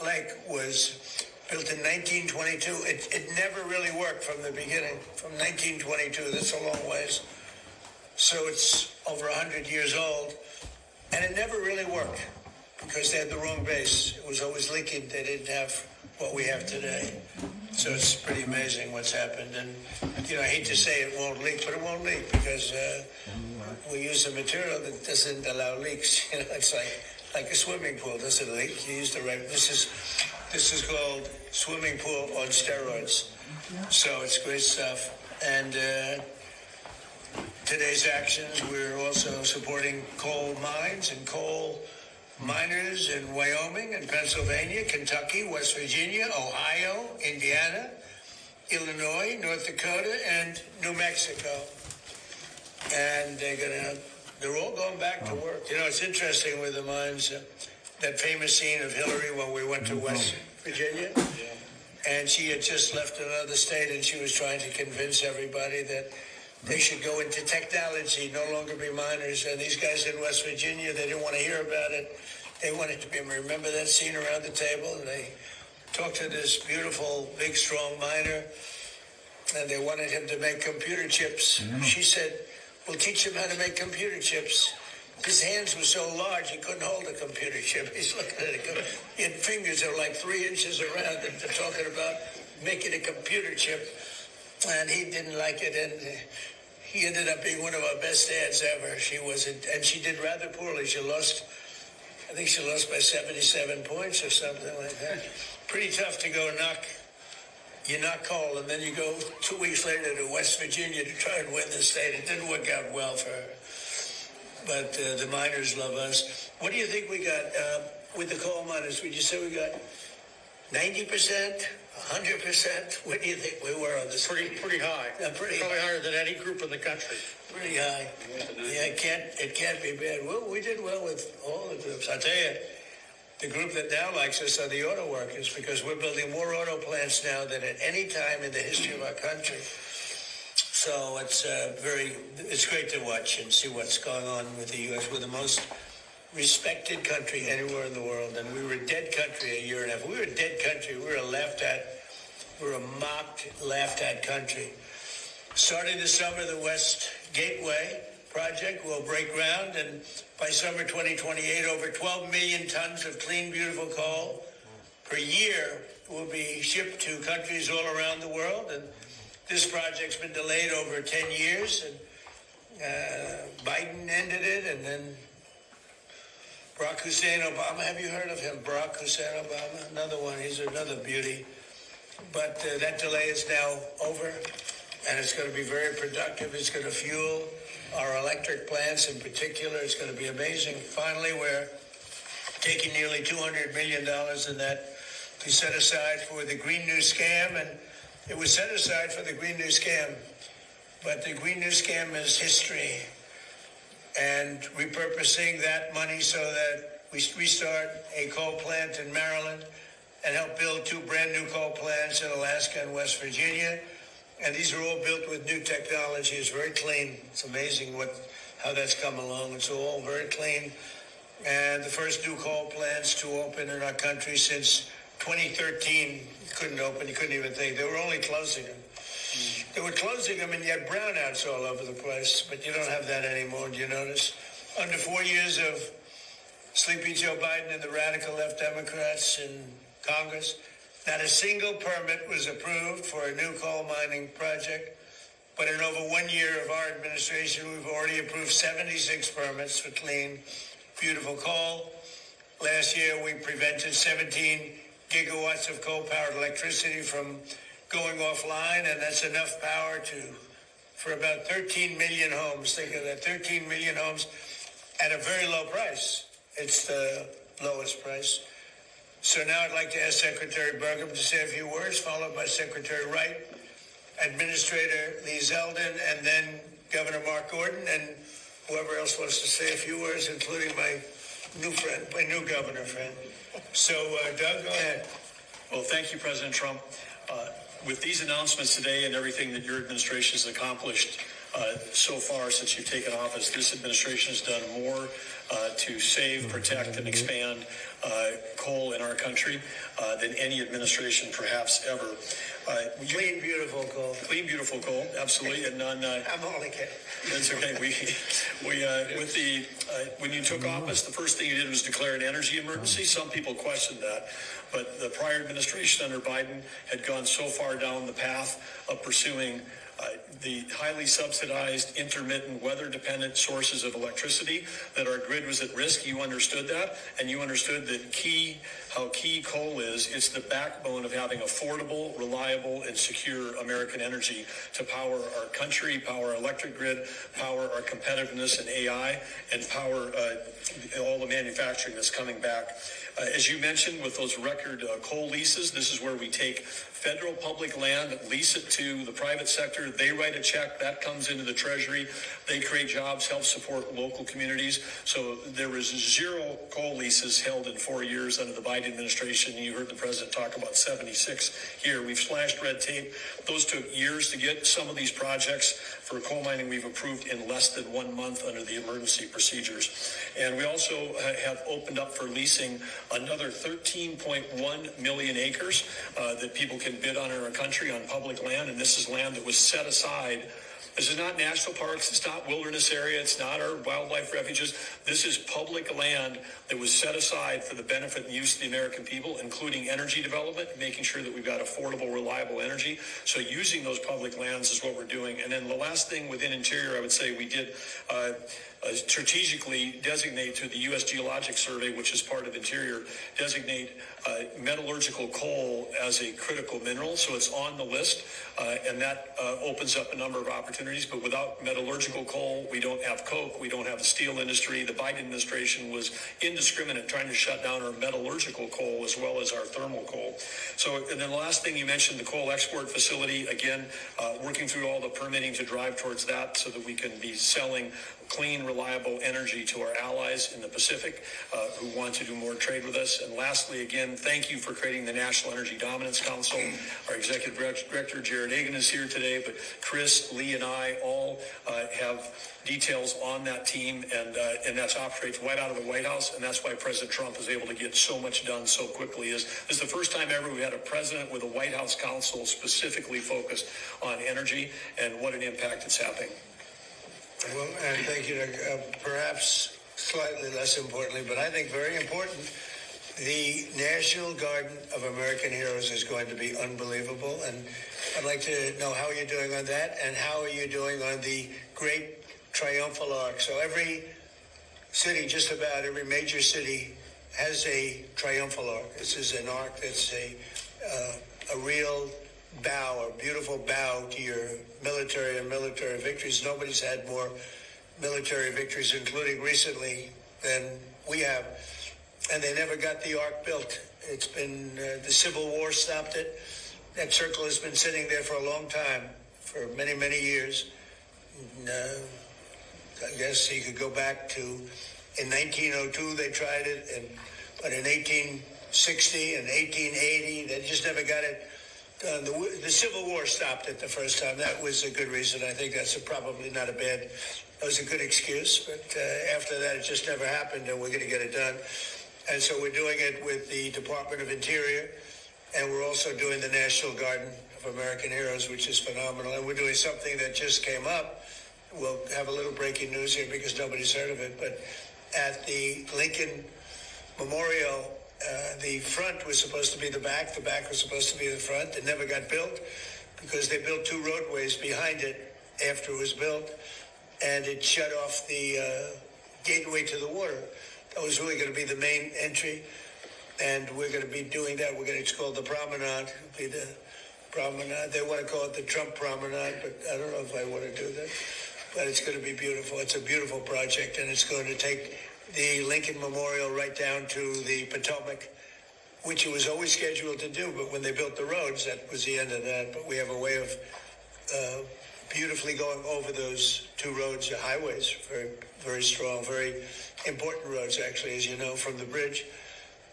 Lake was built in 1922. It never really worked from the beginning, from 1922. That's a long ways. So it's over 100 years old. And it never really worked because they had the wrong base. It was always leaking. They didn't have what we have today. So it's pretty amazing what's happened. And, I hate to say it won't leak, but it won't leak because we use a material that doesn't allow leaks. It's like a swimming pool. Doesn't leak. You use the right. This is called swimming pool on steroids. So it's great stuff. And today's actions, we're also supporting coal mines and coal miners in Wyoming and Pennsylvania, Kentucky, West Virginia, Ohio, Indiana, Illinois, North Dakota, and New Mexico. And they're all going back to work. It's interesting with the mines, that famous scene of Hillary when we went to West Virginia. And she had just left another state and she was trying to convince everybody that they should go into technology, no longer be miners. And these guys in West Virginia, they didn't want to hear about it. They wanted to be, remember that scene around the table? And they talked to this beautiful, big, strong miner, and they wanted him to make computer chips. She said, we'll teach him how to make computer chips. His hands were so large, he couldn't hold a computer chip. He's looking at it. He had fingers that were like 3 inches around, and they're talking about making a computer chip. And he didn't like it, and he ended up being one of our best ads ever. And she did rather poorly. I think she lost by 77 points or something like that. Pretty tough to go knock coal, and then you go 2 weeks later to West Virginia to try and win the state. It didn't work out well for her. But the miners love us. What do you think we got with the coal miners? Would you say we got 90%? 100%? What do you think we were on this? Pretty high. Probably higher than any group in the country. Pretty high. Yeah, it can't be bad. Well, we did well with all the groups. I'll tell you, the group that now likes us are the auto workers because we're building more auto plants now than at any time in the history of our country. So it's great to watch and see what's going on with the U.S. We're the most respected country anywhere in the world, and we were a dead country a year and a half. We were a dead country. We were a mocked, laughed at country. Starting this summer, the West Gateway project will break ground, and by summer 2028, over 12 million tons of clean, beautiful coal per year will be shipped to countries all around the world. And this project's been delayed over 10 years, and Biden ended it, and then Barack Hussein Obama, have you heard of him? Barack Hussein Obama, another one, he's another beauty. But that delay is now over, and it's going to be very productive. It's going to fuel our electric plants in particular. It's going to be amazing. Finally, we're taking nearly $200 million in that to set aside for the Green New Scam, and it was set aside for the Green New Scam, but the Green New Scam is history. And repurposing that money so that we restart a coal plant in Maryland and help build 2 brand new coal plants in Alaska and West Virginia. And these are all built with new technology. It's very clean. It's amazing how that's come along. It's all very clean. And the first new coal plants to open in our country since 2013 couldn't open. You couldn't even think. They were only closing them. They were closing them, and you had brownouts all over the place, but you don't have that anymore, do you notice? Under 4 years of Sleepy Joe Biden and the radical left Democrats in Congress, not a single permit was approved for a new coal mining project, but in over 1 year of our administration, we've already approved 76 permits for clean, beautiful coal. Last year, we prevented 17 gigawatts of coal-powered electricity from going offline, and that's enough power for about 13 million homes. Think of that, 13 million homes at a very low price. It's the lowest price. So now I'd like to ask Secretary Burgum to say a few words, followed by Secretary Wright, Administrator Lee Zeldin, and then Governor Mark Gordon, and whoever else wants to say a few words, including my new governor friend. So, Doug, go ahead. Well, thank you, President Trump. With these announcements today and everything that your administration has accomplished, so far since you've taken office. This administration has done more to save, protect, and expand coal in our country than any administration perhaps ever. Clean, beautiful coal. Clean, beautiful coal, absolutely, and none. I'm only kidding. That's okay. When you took office, the first thing you did was declare an energy emergency. Some people questioned that, but the prior administration under Biden had gone so far down the path of pursuing the highly subsidized, intermittent, weather-dependent sources of electricity that our grid was at risk. You understood that, and you understood that how key coal is. It's the backbone of having affordable, reliable, and secure American energy to power our country, power our electric grid, power our competitiveness in AI, and power all the manufacturing that's coming back. As you mentioned, with those record coal leases, this is where we take federal public land, lease it to the private sector. They write a check that comes into the Treasury. They create jobs, help support local communities. So there was 0 coal leases held in 4 years under the Biden administration. You heard the president talk about 76 here. We've slashed red tape. Those took years to get. Some of these projects for coal mining we've approved in less than 1 month under the emergency procedures. And we also have opened up for leasing another 13.1 million acres that people can bid on in our country on public land. And this is land that was set aside. This is not national parks. It's not wilderness area. It's not our wildlife refuges. This is public land that was set aside for the benefit and use of the American people, including energy development, making sure that we've got affordable, reliable energy. So using those public lands is what we're doing. And then the last thing within Interior, I would say we did strategically designate through the U.S. Geologic Survey, which is part of Interior, designate metallurgical coal as a critical mineral. So it's on the list, and that opens up a number of opportunities. But without metallurgical coal, we don't have coke, we don't have the steel industry. The Biden administration was indiscriminate trying to shut down our metallurgical coal as well as our thermal coal. So, and then the last thing you mentioned, the coal export facility, again, working through all the permitting to drive towards that so that we can be selling clean, reliable energy to our allies in the Pacific who want to do more trade with us. And lastly, again, thank you for creating the National Energy Dominance Council. Our executive director, Jared Hagan, is here today, but Chris, Lee, and I all have details on that team, and that operates right out of the White House, and that's why President Trump is able to get so much done so quickly. This is the first time ever we had a president with a White House council specifically focused on energy and what an impact it's having. Well, and thank you. Perhaps slightly less importantly, but I think very important, the National Garden of American Heroes is going to be unbelievable. And I'd like to know how you're doing on that, and how are you doing on the Great Triumphal Arch. So every city, just about every major city, has a triumphal arch. This is an arch that's a real bow, a beautiful bow to your military and military victories. Nobody's had more military victories, including recently, than we have. And they never got the arch built. It's been, the Civil War stopped it. That circle has been sitting there for a long time, for many, many years. And, I guess you could go back to, in 1902 they tried it, but in 1860 and 1880, they just never got it done. The Civil War stopped it the first time. That was a good reason. I think that's probably not a bad, that was a good excuse. But after that, it just never happened, and we're going to get it done. And so we're doing it with the Department of Interior, and we're also doing the National Garden of American Heroes, which is phenomenal. And we're doing something that just came up. We'll have a little breaking news here because nobody's heard of it, but at the Lincoln Memorial, the front was supposed to be the back was supposed to be the front. It never got built because they built 2 roadways behind it after it was built, and it shut off the gateway to the water. That was really going to be the main entry, and we're going to be doing that. It's called the Promenade. It'll be the Promenade. They want to call it the Trump Promenade, but I don't know if I want to do that. But it's going to be beautiful. It's a beautiful project, and it's going to take the Lincoln Memorial right down to the Potomac, which it was always scheduled to do. But when they built the roads, that was the end of that. But we have a way of beautifully going over those 2 roads, highways, very, very strong, very important roads, actually, as you know, from the bridge.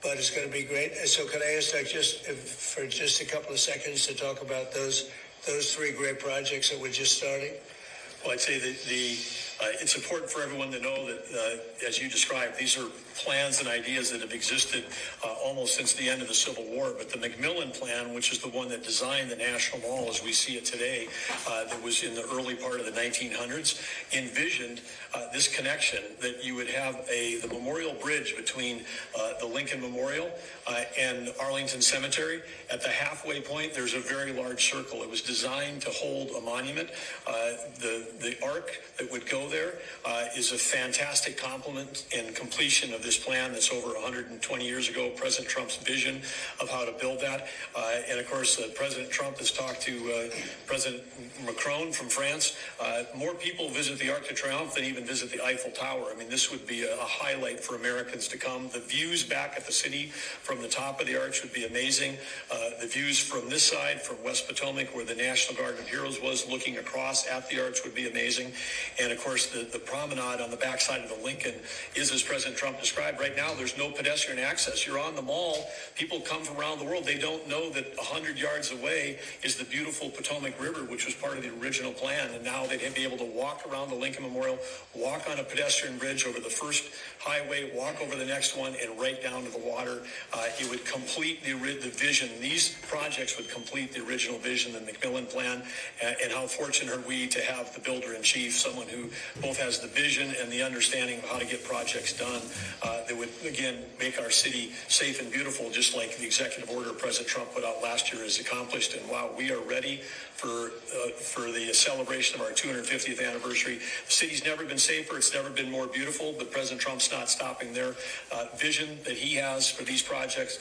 But it's going to be great. So could I ask for just a couple of seconds to talk about those 3 great projects that we're just starting? Well, I'd say that it's important for everyone to know that, as you described, these are plans and ideas that have existed almost since the end of the Civil War. But the Macmillan Plan, which is the one that designed the National Mall as we see it today, that was in the early part of the 1900s, envisioned this connection that you would have the memorial bridge between the Lincoln Memorial and Arlington Cemetery. At the halfway point, there's a very large circle. It was designed to hold a monument. The arc that would go there is a fantastic complement and completion of this plan that's over 120 years ago, President Trump's vision of how to build that. And of course, President Trump has talked to President Macron from France. More people visit the Arc de Triomphe than even visit the Eiffel Tower. I mean, this would be a highlight for Americans to come. The views back at the city from the top of the arch would be amazing. The views from this side, from West Potomac, where the National Guard of Heroes was, looking across at the arch would be amazing. And of course, the promenade on the backside of the Lincoln is, as President Trump described, right now there's no pedestrian access. You're on the mall. People come from around the world. They don't know that 100 yards away is the beautiful Potomac River, which was part of the original plan. And now they'd be able to walk around the Lincoln Memorial, walk on a pedestrian bridge over the first highway, walk over the next one, and right down to the water. It would complete the vision. These projects would complete the original vision, the Macmillan Plan. And how fortunate are we to have the builder-in-chief, someone who both has the vision and the understanding of how to get projects done that would, again, make our city safe and beautiful, just like the executive order President Trump put out last year has accomplished. And wow, we are ready for the celebration of our 250th anniversary. The city's never been safer. It's never been more beautiful, but President Trump's not stopping there. Vision that he has for these projects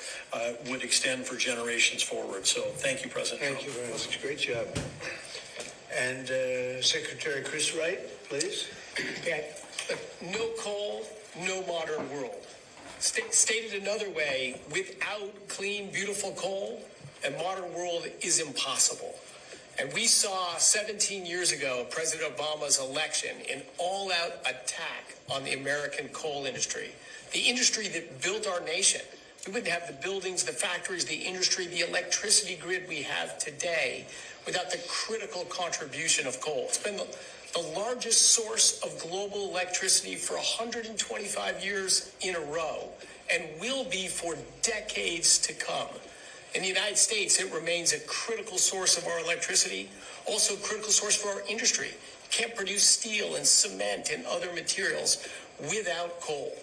would extend for generations forward. So thank you, President Trump. Thank you very much. Great job. And Secretary Chris Wright, please. Okay. No coal, no modern world. Stated another way, without clean, beautiful coal, a modern world is impossible. And we saw 17 years ago President Obama's election, an all-out attack on the American coal industry, the industry that built our nation. We wouldn't have the buildings, the factories, the industry, the electricity grid we have today without the critical contribution of coal. It's been the largest source of global electricity for 125 years in a row and will be for decades to come. In the United States, it remains a critical source of our electricity, also a critical source for our industry. You can't produce steel and cement and other materials without coal.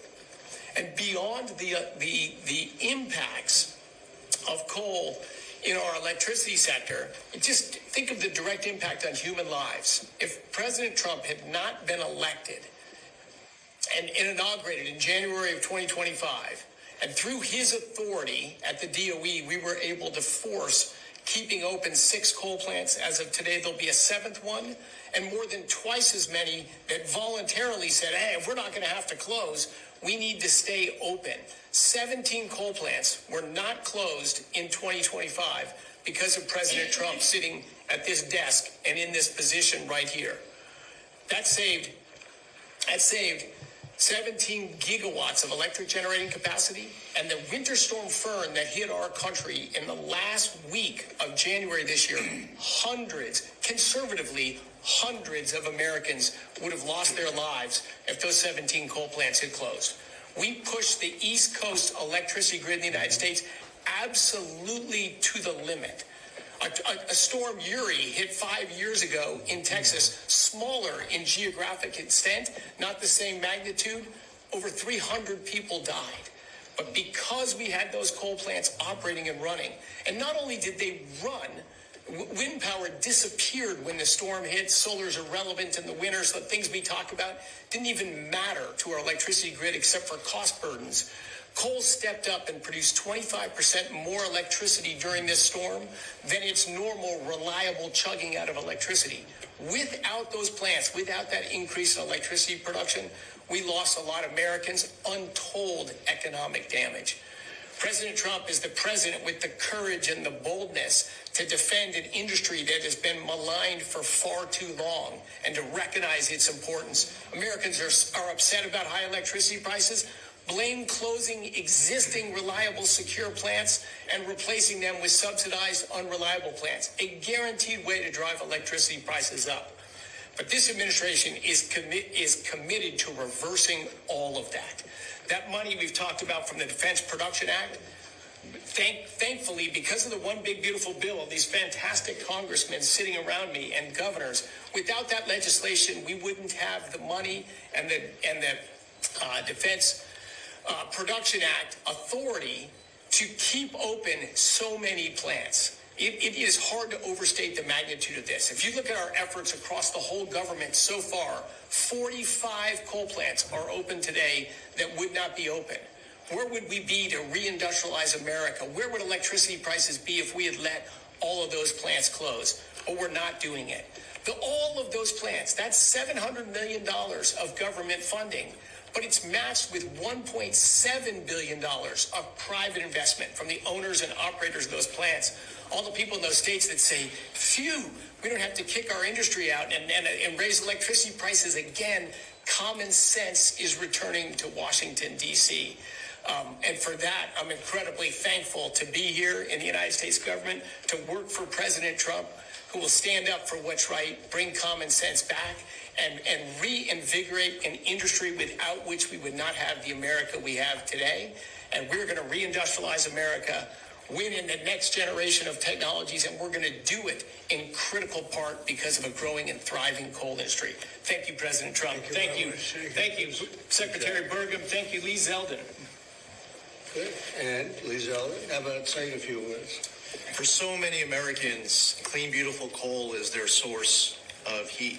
And beyond the impacts of coal in our electricity sector, just think of the direct impact on human lives. If President Trump had not been elected and inaugurated in January of 2025, and through his authority at the DOE, we were able to force keeping open 6 coal plants. As of today, there'll be a 7th one, and more than twice as many that voluntarily said, hey, if we're not going to have to close, we need to stay open. 17 coal plants were not closed in 2025 because of President Trump sitting at this desk and in this position right here. That saved 17 gigawatts of electric generating capacity, and the winter storm Fern that hit our country in the last week of January this year, conservatively, hundreds of Americans would have lost their lives if those 17 coal plants had closed. We pushed the East Coast electricity grid in the United States absolutely to the limit. A storm Uri hit 5 years ago in Texas, smaller in geographic extent, not the same magnitude. Over 300 people died. But because we had those coal plants operating and running, and not only did they run, wind power disappeared when the storm hit. Solar's irrelevant in the winter, so the things we talk about didn't even matter to our electricity grid except for cost burdens. Coal stepped up and produced 25% more electricity during this storm than its normal, reliable chugging out of electricity. Without those plants, without that increase in electricity production, we lost a lot of Americans, untold economic damage. President Trump is the president with the courage and the boldness to defend an industry that has been maligned for far too long and to recognize its importance. Americans are upset about high electricity prices. Blame closing existing reliable, secure plants and replacing them with subsidized, unreliable plants, a guaranteed way to drive electricity prices up. But this administration is committed to reversing all of that. That money we've talked about from the Defense Production Act, thankfully, because of the one big beautiful bill of these fantastic congressmen sitting around me and governors, without that legislation, we wouldn't have the money and the Defense Production Act authority to keep open so many plants. It is hard to overstate the magnitude of this. If you look at our efforts across the whole government so far, 45 coal plants are open today that would not be open. Where would we be to reindustrialize America? Where would electricity prices be if we had let all of those plants close? But we're not doing it. All of those plants, that's $700 million of government funding, but it's matched with $1.7 billion of private investment from the owners and operators of those plants. All the people in those states that say, phew, we don't have to kick our industry out and raise electricity prices again. Common sense is returning to Washington, D.C. And for that, I'm incredibly thankful to be here in the United States government, to work for President Trump, who will stand up for what's right, bring common sense back, and reinvigorate an industry without which we would not have the America we have today. And we're going to reindustrialize America, win in the next generation of technologies, and we're going to do it in critical part because of a growing and thriving coal industry. Thank you, President Trump. Thank you. Thank you, Secretary Burgum. Thank you, Lee Zeldin. Good. And Lee Zeldin, how about saying a few words? For so many Americans, clean, beautiful coal is their source of heat,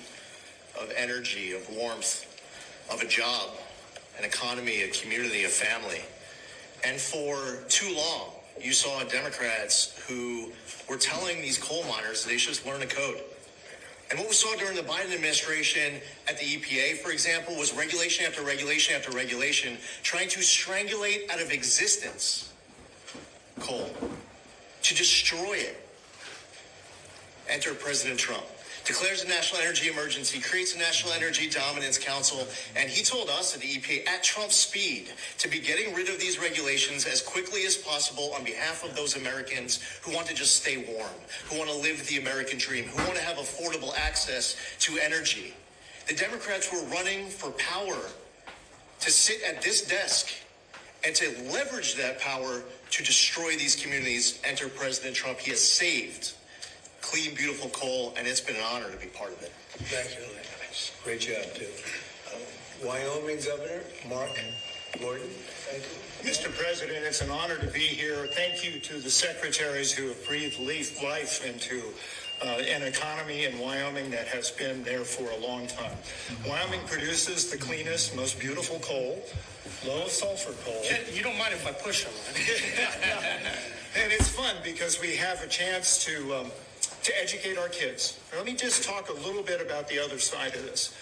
of energy, of warmth, of a job, an economy, a community, a family. And for too long, you saw Democrats who were telling these coal miners that they should just learn a code. And what we saw during the Biden administration at the EPA, for example, was regulation after regulation after regulation trying to strangulate out of existence coal, to destroy it. Enter President Trump. Declares a national energy emergency, creates a National Energy Dominance Council, and he told us at the EPA at Trump speed to be getting rid of these regulations as quickly as possible on behalf of those Americans who want to just stay warm, who want to live the American dream, who want to have affordable access to energy. The Democrats were running for power to sit at this desk and to leverage that power to destroy these communities. Enter President Trump. He has saved clean, beautiful coal, and it's been an honor to be part of it. Thank you. Great job, too. Wyoming Governor Mark Gordon. Thank you. Mr. President, it's an honor to be here. Thank you to the secretaries who have breathed life into an economy in Wyoming that has been there for a long time. Wyoming produces the cleanest, most beautiful coal, low sulfur coal. You don't mind if I push them? And it's fun because we have a chance to educate our kids. Let me just talk a little bit about the other side of this.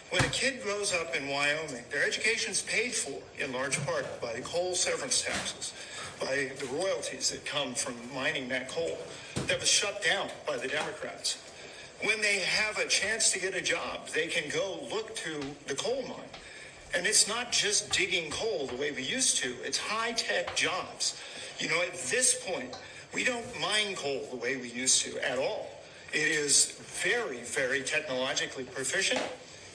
When a kid grows up in Wyoming, their education's paid for in large part by the coal severance taxes, by the royalties that come from mining that coal that was shut down by the Democrats. When they have a chance to get a job, they can go look to the coal mine. And it's not just digging coal the way we used to. It's high-tech jobs. You know, at this point, we don't mine coal the way we used to at all. It is very, very technologically proficient.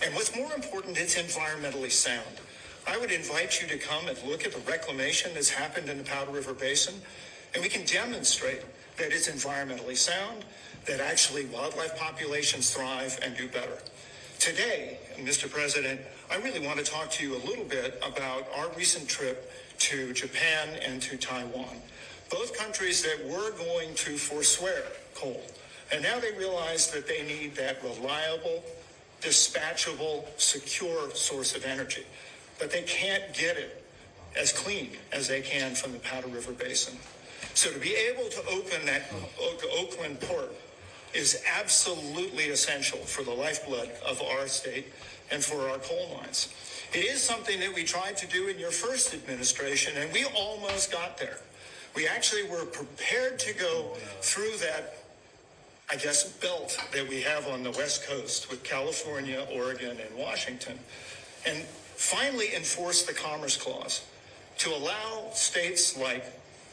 And what's more important, it's environmentally sound. I would invite you to come and look at the reclamation that's happened in the Powder River Basin, and we can demonstrate that it's environmentally sound, that actually wildlife populations thrive and do better. Today, Mr. President, I really want to talk to you a little bit about our recent trip to Japan and to Taiwan. Both countries that were going to forswear coal. And now they realize that they need that reliable, dispatchable, secure source of energy. But they can't get it as clean as they can from the Powder River Basin. So to be able to open that Oakland port is absolutely essential for the lifeblood of our state and for our coal mines. It is something that we tried to do in your first administration, and we almost got there. We actually were prepared to go through that, I guess, belt that we have on the West Coast with California, Oregon, and Washington, and finally enforce the Commerce Clause to allow states like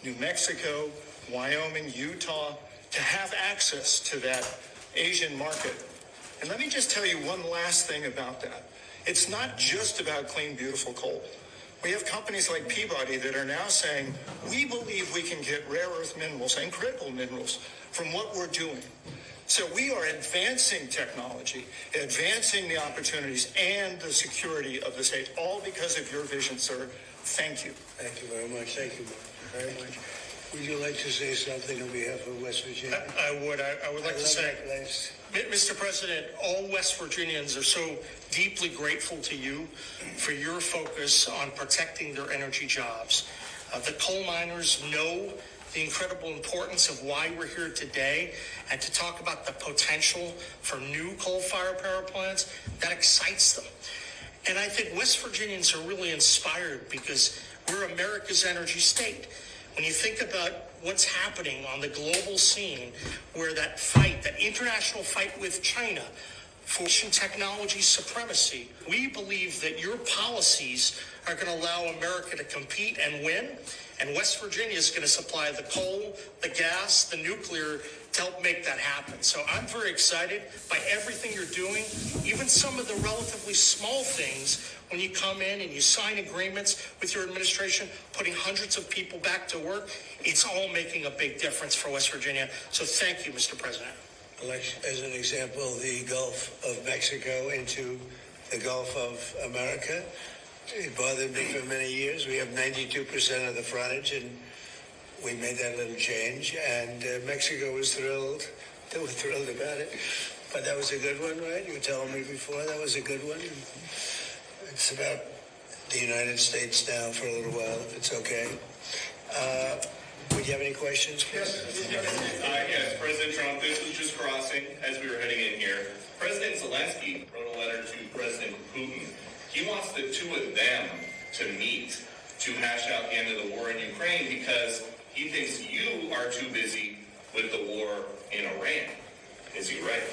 New Mexico, Wyoming, Utah to have access to that Asian market And let me just tell you one last thing about that. It's not just about clean, beautiful coal. We have companies like Peabody that are now saying, we believe we can get rare earth minerals and critical minerals from what we're doing. So we are advancing technology, advancing the opportunities and the security of the state, all because of your vision, sir. Thank you. Thank you very much. Thank you very much. Would you like to say something on behalf of West Virginia? I would like to love say, that place. Mr. President, all West Virginians are so deeply grateful to you for your focus on protecting their energy jobs. The coal miners know the incredible importance of why we're here today, and to talk about the potential for new coal-fired power plants, that excites them. And I think West Virginians are really inspired because we're America's energy state. When you think about what's happening on the global scene, where that fight, that international fight with China for technology supremacy, we believe that your policies are going to allow America to compete and win. And West Virginia is going to supply the coal, the gas, the nuclear to help make that happen. So I'm very excited by everything you're doing, even some of the relatively small things when you come in and you sign agreements with your administration, putting hundreds of people back to work. It's all making a big difference for West Virginia. So thank you, Mr. President. As an example, the Gulf of Mexico into the Gulf of America. It bothered me for many years. We have 92% of the frontage, and we made that little change. And Mexico was thrilled. They were thrilled about it. But that was a good one, right? You were telling me before that was a good one. It's about the United States now for a little while, if it's okay. Would you have any questions, please? Yes, President Trump, this was just crossing as we were heading in here. President Zelensky wrote a letter to President Putin. He wants the two of them to meet to hash out the end of the war in Ukraine because he thinks you are too busy with the war in Iran. Is he right?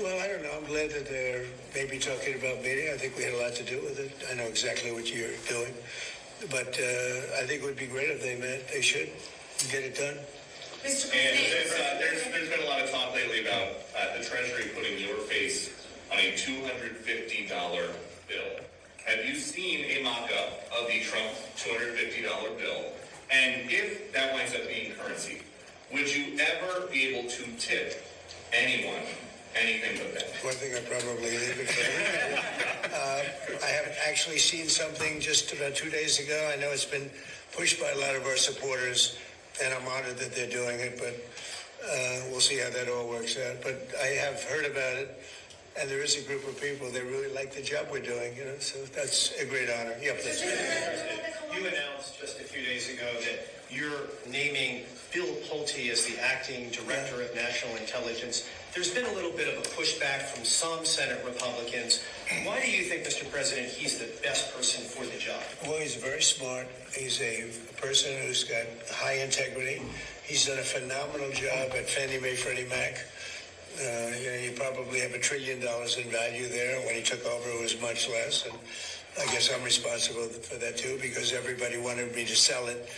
Well, I don't know. I'm glad that they're maybe talking about meeting. I think we had a lot to do with it. I know exactly what you're doing. But I think it would be great if they met. They should get it done. And Mr. President, there's been a lot of talk lately about the Treasury putting your face on a $250 bill. Have you seen a mock-up of the Trump $250 bill? And if that winds up being currency, would you ever be able to tip anyone anything but that? One thing I probably leave it for. I have actually seen something just about 2 days ago. I know it's been pushed by a lot of our supporters, and I'm honored that they're doing it, but we'll see how that all works out. But I have heard about it, and there is a group of people that really like the job we're doing, so that's a great honor. Yeah, please. You announced just a few days ago that you're naming Bill Pulte as the acting director of national intelligence. There's been a little bit of a pushback from some Senate Republicans. Why do you think, Mr. President, he's the best person for the job? Well, he's very smart. He's a person who's got high integrity. He's done a phenomenal job at Fannie Mae, Freddie Mac. You probably have $1 trillion in value there. When he took over, it was much less. And I guess I'm responsible for that, too, because everybody wanted me to sell it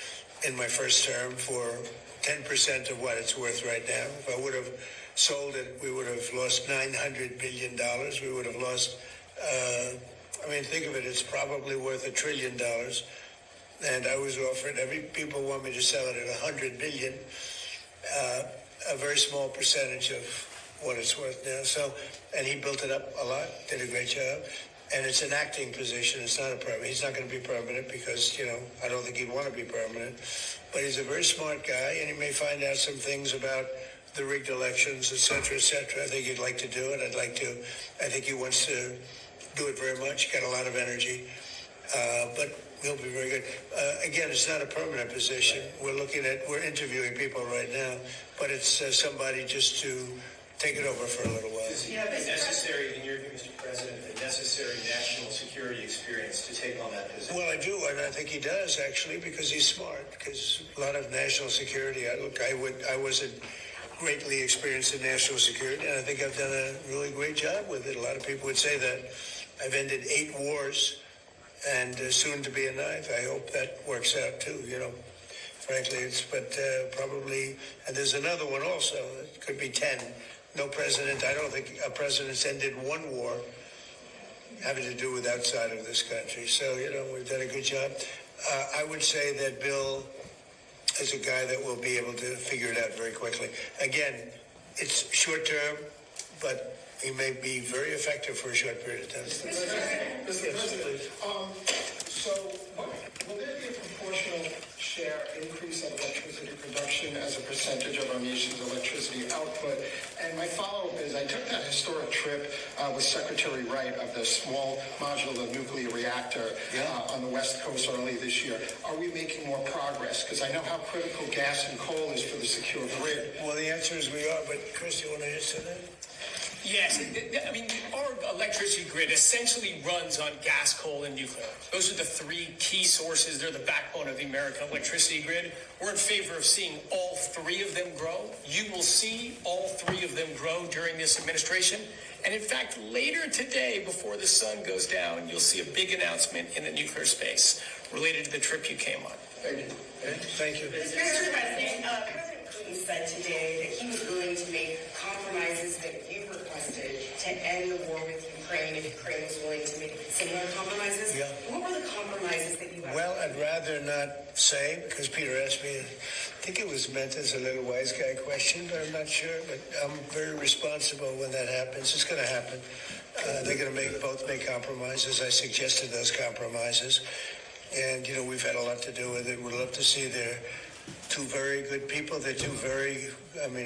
in my first term for 10% of what it's worth right now. If I would have sold it, we would have lost $900 billion. We would have lost, think of it, it's probably worth $1 trillion. And I was offered, people want me to sell it at $100 billion, a very small percentage of what it's worth now. So, and he built it up a lot, did a great job. And it's an acting position. It's not a permanent. He's not going to be permanent because, I don't think he'd want to be permanent. But he's a very smart guy, and he may find out some things about the rigged elections, et cetera, et cetera. I think he'd like to do it. I think he wants to do it very much. Got a lot of energy. But he'll be very good. Again, it's not a permanent position. We're interviewing people right now, but it's somebody just to take it over for a little while. Does he have the necessary, in your view, Mr. President, the necessary national security experience to take on that position? Well, I do, and I think he does, actually, because he's smart. Because a lot of national security, I wasn't greatly experienced in national security, and I think I've done a really great job with it. A lot of people would say that I've ended 8 wars, and soon to be a 9th. I hope that works out, too, Frankly, probably, and there's another one also. It could be 10. no president, I don't think a president's ended one war having to do with outside of this country. So, we've done a good job. I would say that Bill is a guy that will be able to figure it out very quickly. Again, it's short term, but he may be very effective for a short period of time. Mr. President, so will there be a proportional share increase of electricity production as a percentage of our nation's electricity output? And my follow-up is, I took that historic trip with Secretary Wright of the small modular nuclear reactor on the West Coast early this year. Are we making more progress? Because I know how critical gas and coal is for the secure grid. Well, the answer is we are, but Chris, you want to answer that? Yes, I mean, our electricity grid essentially runs on gas, coal, and nuclear. Those are the three key sources. They're the backbone of the American electricity grid. We're in favor of seeing all three of them grow. You will see all three of them grow during this administration. And in fact, later today, before the sun goes down, you'll see a big announcement in the nuclear space related to the trip you came on. Thank you. Thank you. Mr. President, President Putin said today that he was willing to make compromises that you requested to end the war with Ukraine if Ukraine was willing to make similar compromises. Yeah. What were the compromises that you asked? Well, I'd rather not say, because Peter asked me. I think it was meant as a little wise guy question, but I'm not sure. But I'm very responsible when that happens. It's going to happen. They're going to both make compromises. I suggested those compromises. And, we've had a lot to do with it. We'd love to see their two very good people. They're two very,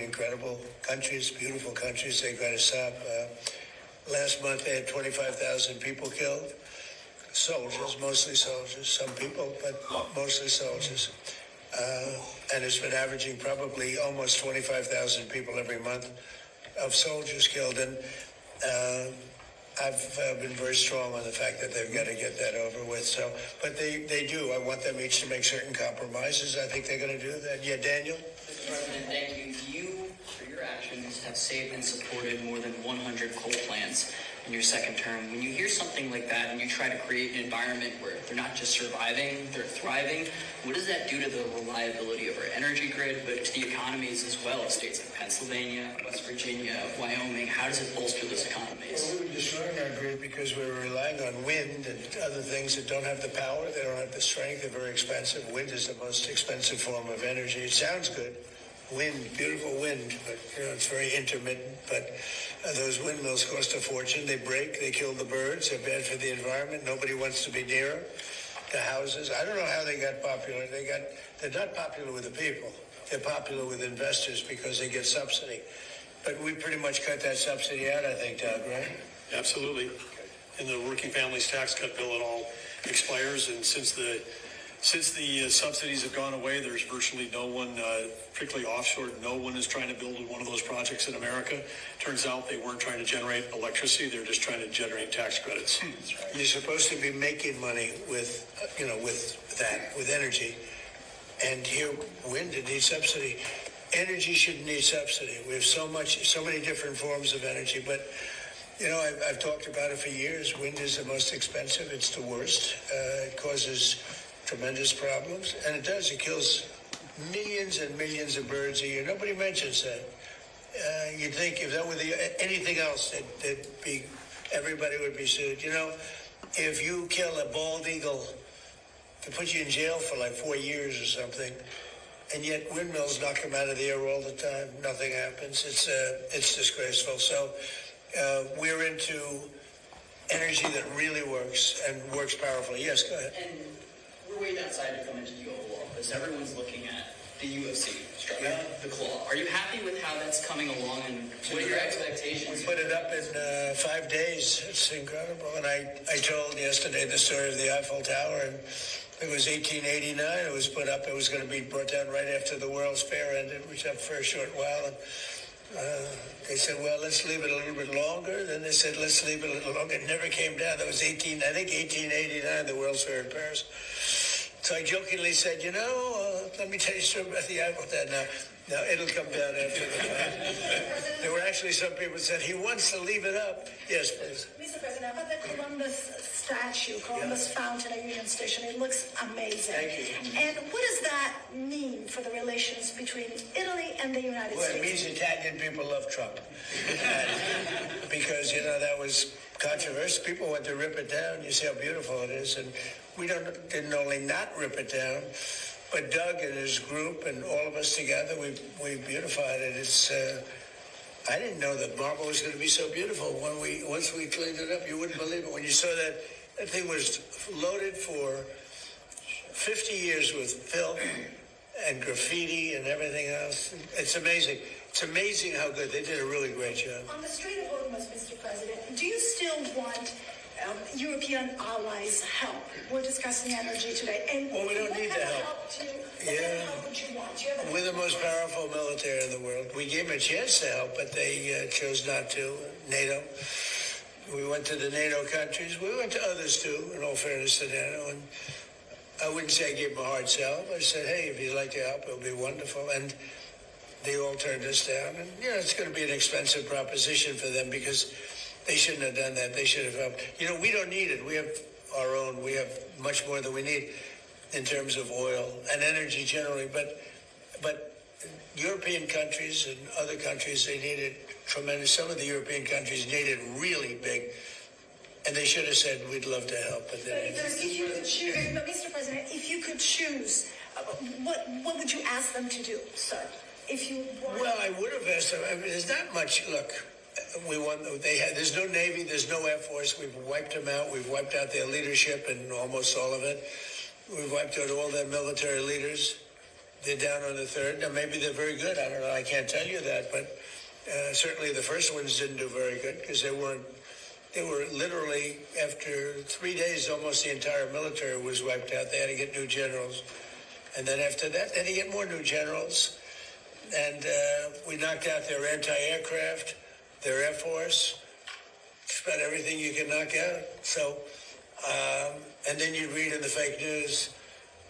incredible countries, beautiful countries. They got us up. Last month, they had 25,000 people killed. Soldiers, mostly soldiers. Some people, but mostly soldiers. And it's been averaging probably almost 25,000 people every month of soldiers killed. And I've been very strong on the fact that they've got to get that over with. So, but they do. I want them each to make certain compromises. I think they're going to do that. Yeah, Daniel? Mr. President, thank you. You, for your actions, have saved and supported more than 100 coal plants in your second term. When you hear something like that and you try to create an environment where they're not just surviving, they're thriving, what does that do to the reliability of our energy grid, but to the economies as well of states like Pennsylvania, West Virginia, Wyoming? How does it bolster those economies? Well, we were destroying our grid because we were relying on wind and other things that don't have the power, they don't have the strength, they're very expensive. Wind is the most expensive form of energy. It sounds good. Wind, beautiful wind, but it's very intermittent. But those windmills cost a fortune. They break, they kill the birds, they're bad for the environment. Nobody wants to be near them. The houses, I don't know how they got popular. They're not popular with the people. They're popular with investors because they get subsidy. But we pretty much cut that subsidy out, I think, Doug, right? Absolutely. And the working families tax cut bill, it all expires. And since the subsidies have gone away, there's virtually no one, particularly offshore, no one is trying to build one of those projects in America. Turns out they weren't trying to generate electricity, they're just trying to generate tax credits. You're supposed to be making money with energy. And here, wind, it needs subsidy. Energy shouldn't need subsidy. We have so many different forms of energy, but I've talked about it for years. Wind is the most expensive. It's the worst. It causes tremendous problems, and it does. It kills millions and millions of birds a year. Nobody mentions that. You'd think if that were anything else, everybody would be sued. If you kill a bald eagle, they put you in jail for like 4 years or something, and yet windmills knock them out of the air all the time. Nothing happens. It's disgraceful. So we're into energy that really works and works powerfully. Yes, go ahead. And we're waiting outside to come into the Oval Office. Everyone's looking at the UFC structure, the claw. Are you happy with how that's coming along, and what are your expectations? We put it up in 5 days. It's incredible. And I told yesterday the story of the Eiffel Tower, and it was 1889. It was put up. It was going to be brought down right after the World's Fair ended. We was up for a short while, and they said, well, let's leave it a little bit longer. Then they said, let's leave it a little longer. It never came down. That was 1889, the World's Fair in Paris. So I jokingly said, let me tell you a story about the Eiffel Tower. Now, No, it'll come down after the fight. There were actually some people who said he wants to leave it up. Yes, please. Mr. President, about the Columbus statue, Columbus Fountain at Union Station, it looks amazing. Thank you. And what does that mean for the relations between Italy and the United Well, it States? means Italian people love Trump. Because, that was controversial. People went to rip it down. You see how beautiful it is. And we didn't only not rip it down, but Doug and his group and all of us together, we beautified it. It's, I didn't know that marble was going to be so beautiful. Once we cleaned it up, you wouldn't believe it. When you saw that thing was loaded for 50 years with filth and graffiti and everything else. It's amazing. It's amazing how good. They did a really great job. On the street of Hormuz, Mr. President, do you still want European allies' help? We're discussing energy today. And Well, we don't need the help. What kind of help would you want? Do you have We're the most powerful military in the world. We gave them a chance to help, but they chose not to. NATO. We went to the NATO countries. We went to others too, in all fairness to NATO. And I wouldn't say I gave them a hard sell. I said, hey, if you'd like to help, it'll be wonderful. And they all turned us down. And, it's going to be an expensive proposition for them because they shouldn't have done that. They should have helped. We don't need it. We have our own. We have much more than we need in terms of oil and energy generally. But European countries and other countries, they need it tremendous. Some of the European countries need it really big. And they should have said, we'd love to help. But they didn't. If you could choose, but Mr. President, if you could choose, what would you ask them to do, sir? If you want... Well, I would have asked them. I mean, there's not much. Look, we won. There's no Navy. There's no Air Force. We've wiped them out. We've wiped out their leadership and almost all of it. We've wiped out all their military leaders. They're down on the third. Now, maybe they're very good. I don't know. I can't tell you that. But certainly the first ones didn't do very good because they were literally, after 3 days, almost the entire military was wiped out. They had to get new generals. And then after that, they had to get more new generals. And we knocked out their anti-aircraft, their Air Force, just about everything you can knock out. So, and then you read in the fake news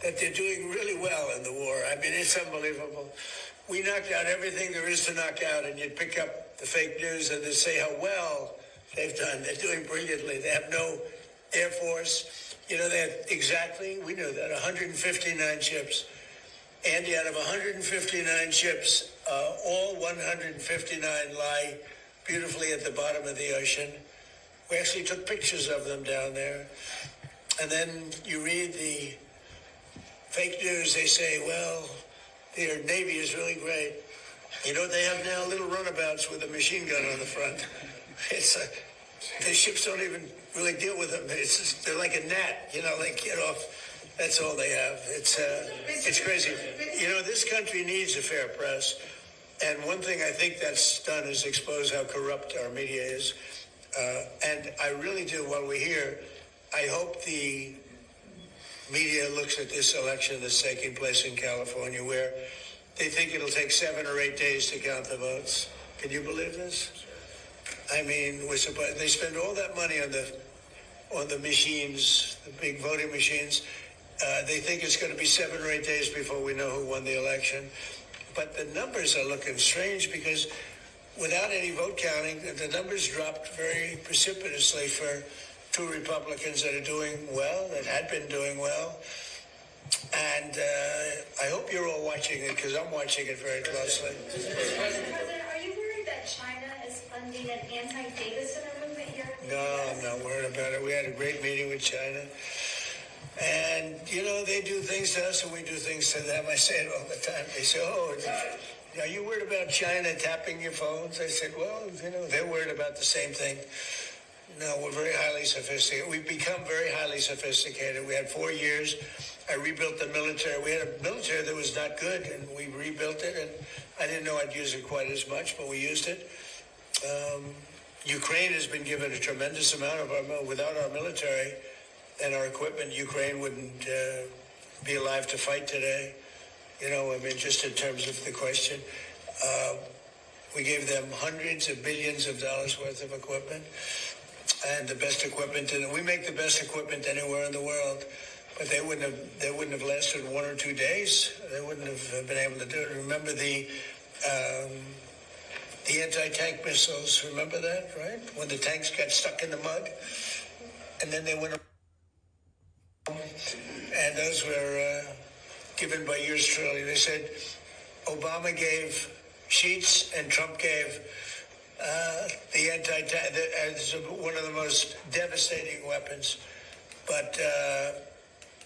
that they're doing really well in the war. I mean, it's unbelievable. We knocked out everything there is to knock out, and you'd pick up the fake news and they'd say how well they've done. They're doing brilliantly. They have no Air Force. They have exactly, we knew that, 159 ships. Andy, out of 159 ships, all 159 lie beautifully at the bottom of the ocean. We actually took pictures of them down there. And then you read the fake news. They say, well, their Navy is really great. You know what they have now? Little runabouts with a machine gun on the front. The ships don't even really deal with them. They're like a gnat, they get off. That's all they have. It's crazy. This country needs a fair press. And one thing I think that's done is expose how corrupt our media is. And I really do, while we're here, I hope the media looks at this election that's taking place in California where they think it'll take 7 or 8 days to count the votes. Can you believe this? I mean, they spend all that money on the machines, the big voting machines. They think it's going to be 7 or 8 days before we know who won the election. But the numbers are looking strange because without any vote counting, the numbers dropped very precipitously for two Republicans that are doing well, that had been doing well. And I hope you're all watching it because I'm watching it very closely. Mr. President, are you worried that China is funding an anti-data center movement here? No, I'm not worried about it. We had a great meeting with China. And, they do things to us and we do things to them. I say it all the time. They say, are you worried about China tapping your phones? I said, well, they're worried about the same thing. No, we're very highly sophisticated. We've become very highly sophisticated. We had 4 years. I rebuilt the military. We had a military that was not good, and we rebuilt it. And I didn't know I'd use it quite as much, but we used it. Ukraine has been given a tremendous amount of without our military and our equipment, Ukraine wouldn't be alive to fight today. Just in terms of the question. We gave them hundreds of billions of dollars worth of equipment and the best equipment. And we make the best equipment anywhere in the world. but they wouldn't have lasted 1 or 2 days. They wouldn't have been able to do it. Remember the anti-tank missiles? Remember that, right? When the tanks got stuck in the mud, and then they went around, and those were given by yours truly. They said Obama gave sheets and Trump gave the anti-tank as one of the most devastating weapons. But